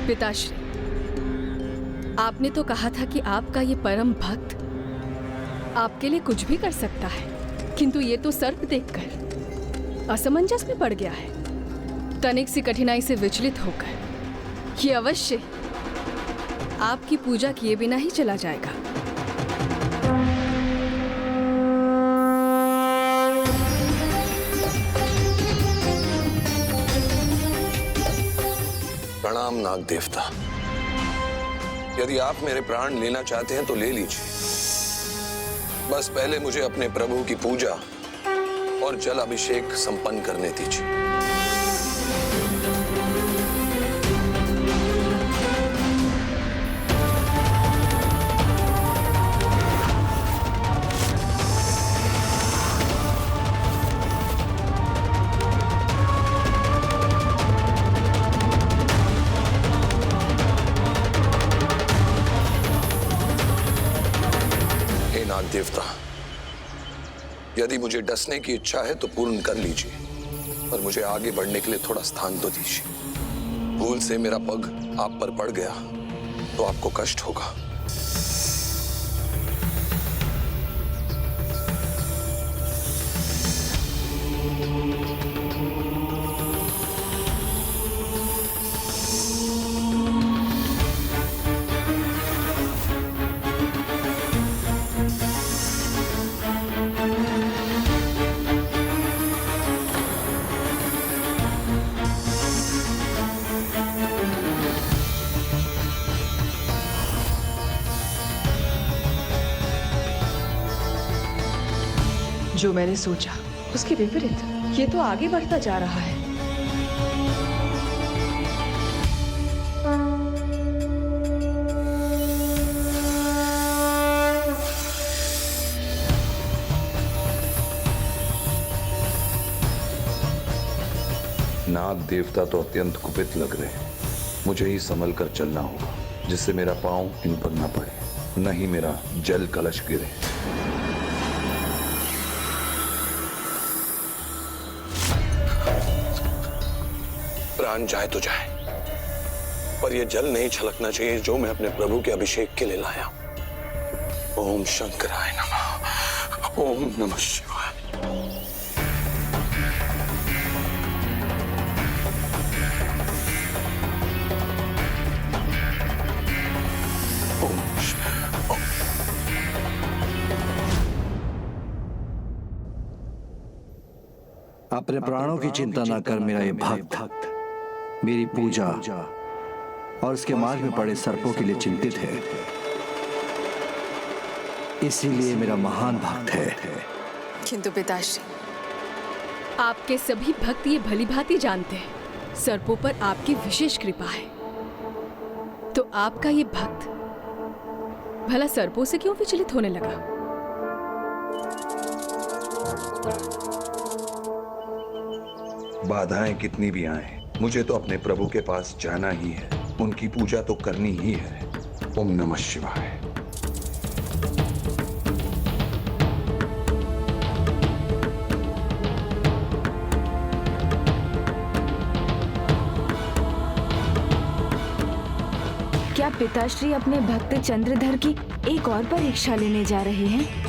पिताश्री, आपने तो कहा था कि आपका ये परम भक्त आपके लिए कुछ भी कर सकता है, किंतु ये तो सर्प देखकर असमंजस में पड़ गया है। तनिक सी कठिनाई से विचलित होकर ये अवश्य आपकी पूजा किए बिना ही चला जाएगा। प्रणाम नाग देवता। यदि आप मेरे प्राण लेना चाहते हैं तो ले लीजिए, बस पहले मुझे अपने प्रभु की पूजा और जल अभिषेक संपन्न करने दीजिए। नाग देवता, यदि मुझे डसने की इच्छा है तो पूर्ण कर लीजिए, पर मुझे आगे बढ़ने के लिए थोड़ा स्थान तो दीजिए। भूल से मेरा पग आप पर पड़ गया तो आपको कष्ट होगा। जो मैंने सोचा उसके विपरीत ये तो आगे बढ़ता जा रहा है। नाग देवता तो अत्यंत कुपित लग रहे हैं। मुझे ही संभल कर चलना होगा, जिससे मेरा पांव इन पर न पड़े, न ही मेरा जल कलश गिरे। प्राण जाए तो जाए, पर यह जल नहीं छलकना चाहिए जो मैं अपने प्रभु के अभिषेक के लिए लाया। ओम शंकराय नमः। ओम नमः शिवाय। अपने प्राणों की चिंता न कर मेरा ये भक्त मेरी पूजा और उसके मार्ग में पड़े सर्पों के लिए चिंतित है, इसीलिए मेरा महान भक्त है। किंतु पिताश्री, आपके सभी भक्त ये भली भांति जानते हैं सर्पों पर आपकी विशेष कृपा है, तो आपका ये भक्त भला सर्पों से क्यों विचलित होने लगा? बाधाएं कितनी भी आए, मुझे तो अपने प्रभु के पास जाना ही है, उनकी पूजा तो करनी ही है। ओम नमः शिवाय। क्या पिताश्री अपने भक्त चंद्रधर की एक और परीक्षा लेने जा रहे हैं?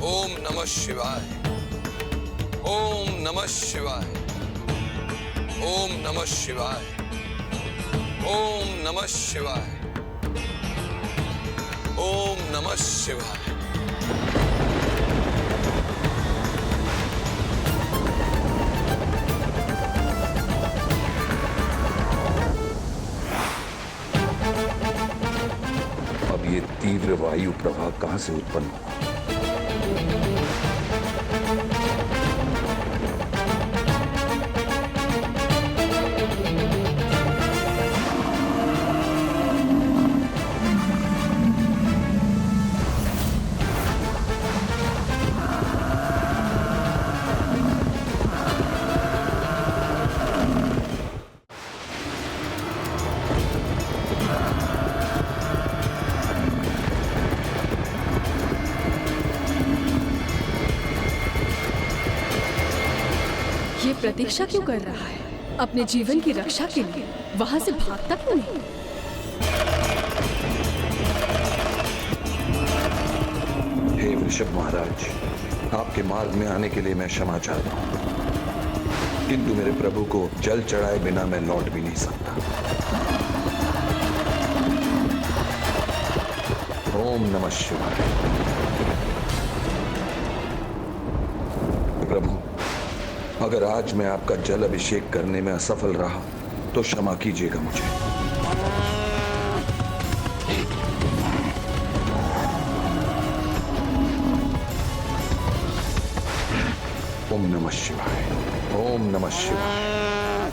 ओम नमः शिवाय। ओम नमः शिवाय। ओम नमः शिवाय। ओम नमः शिवाय। ओम नमः शिवाय। अब ये तीव्र वायु प्रवाह कहां से उत्पन्न हुआ? प्रतीक्षा क्यों कर रहा है? अपने जीवन की रक्षा के लिए वहां से भागता क्यों नहीं? हे वृषभ महाराज, आपके मार्ग में आने के लिए मैं क्षमा चाहता हूं, किंतु मेरे प्रभु को जल चढ़ाए बिना मैं लौट भी नहीं सकता। ओम नमः शिवाय। प्रभु, अगर आज मैं आपका जल अभिषेक करने में असफल रहा तो क्षमा कीजिएगा मुझे। ओम नमः शिवाय। ओम नमः शिवाय।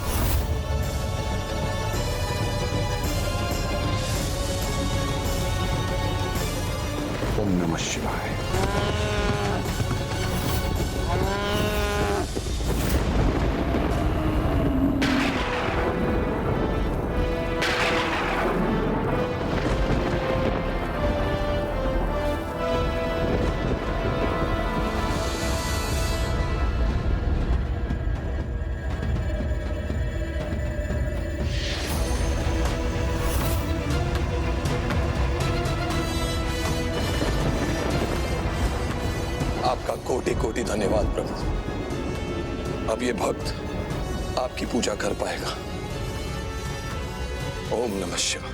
ओम नमः शिवाय। आपका कोटि कोटि धन्यवाद प्रभु। अब ये भक्त आपकी पूजा कर पाएगा। ओम नमः शिवाय।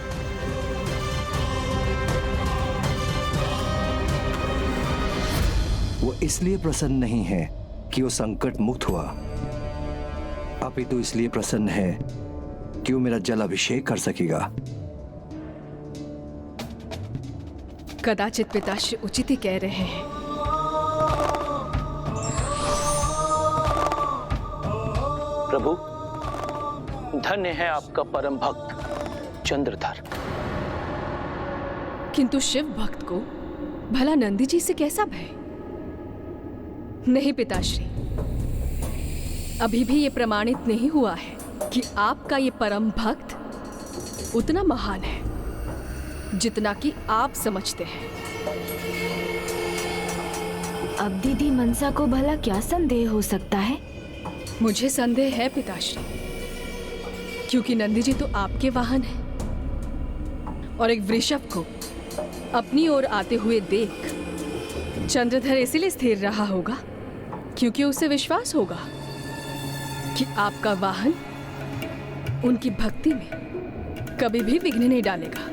वो इसलिए प्रसन्न नहीं है कि वो संकट मुक्त हुआ, अपितु इसलिए प्रसन्न है कि वो मेरा जल अभिषेक कर सकेगा। कदाचित पिताश्री उचित ही कह रहे हैं। प्रभु, धन्य है आपका परम भक्त चंद्रधर। किंतु शिव भक्त को भला नंदी जी से कैसा भय? नहीं पिताश्री, अभी भी ये प्रमाणित नहीं हुआ है कि आपका ये परम भक्त उतना महान है जितना कि आप समझते हैं। अब दीदी मनसा को भला क्या संदेह हो सकता है? मुझे संदेह है पिताश्री, क्योंकि नंदी जी तो आपके वाहन हैं और एक वृषभ को अपनी ओर आते हुए देख चंद्रधर इसलिए स्थिर रहा होगा क्योंकि उसे विश्वास होगा कि आपका वाहन उनकी भक्ति में कभी भी विघ्न नहीं डालेगा।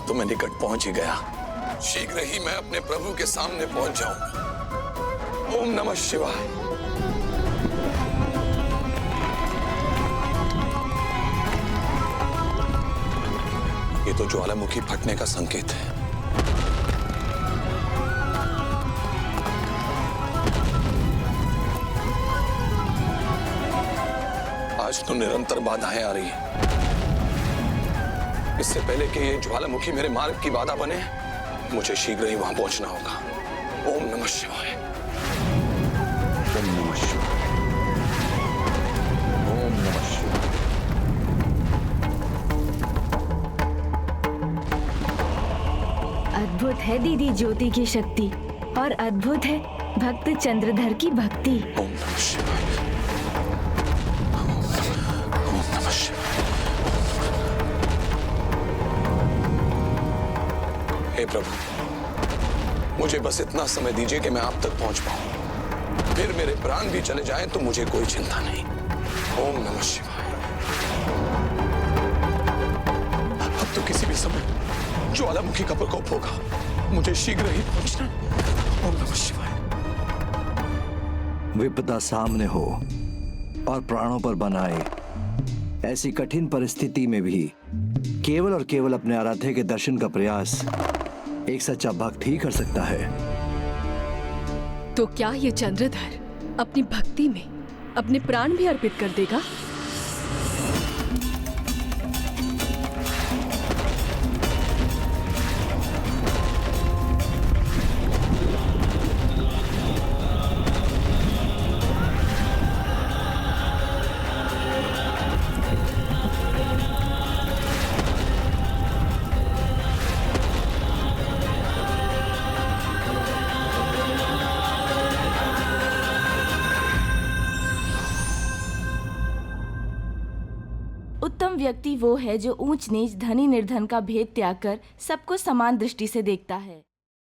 तो मैं निकट पहुंच ही गया। शीघ्र ही मैं अपने प्रभु के सामने पहुंच जाऊंगा। ओम नमः शिवाय। ये तो ज्वालामुखी फटने का संकेत है। आज तो निरंतर बाधाएं आ रही हैं। इससे पहले कि ये ज्वालामुखी मेरे मार्ग की बाधा बने, मुझे शीघ्र ही वहां पहुंचना होगा। ओम नमः शिवाय। ओम नमः शिवाय। ओम नमः शिवाय। अद्भुत है दीदी ज्योति की शक्ति और अद्भुत है भक्त चंद्रधर की भक्ति। ओम नमः शिवाय। ओम नमः शिवाय। हे प्रभु, मुझे बस इतना समय दीजिए कि मैं आप तक पहुंच पाऊं। फिर मेरे प्राण भी चले जाएं तो मुझे कोई चिंता नहीं। ओम नमः शिवाय। अब तो किसी भी समय ज्वालामुखी का प्रकोप होगा, मुझे शीघ्र ही पहुंचना। ओम नमः शिवाय। विपदा सामने हो और प्राणों पर बनाए, ऐसी कठिन परिस्थिति में भी केवल और केवल अपने आराध्य के दर्शन का प्रयास एक सच्चा भक्त ही कर सकता है। तो क्या ये चंद्रधर अपनी भक्ति में अपने प्राण भी अर्पित कर देगा? उत्तम व्यक्ति वो है जो ऊंच नीच धनी निर्धन का भेद त्याग कर सबको समान दृष्टि से देखता है।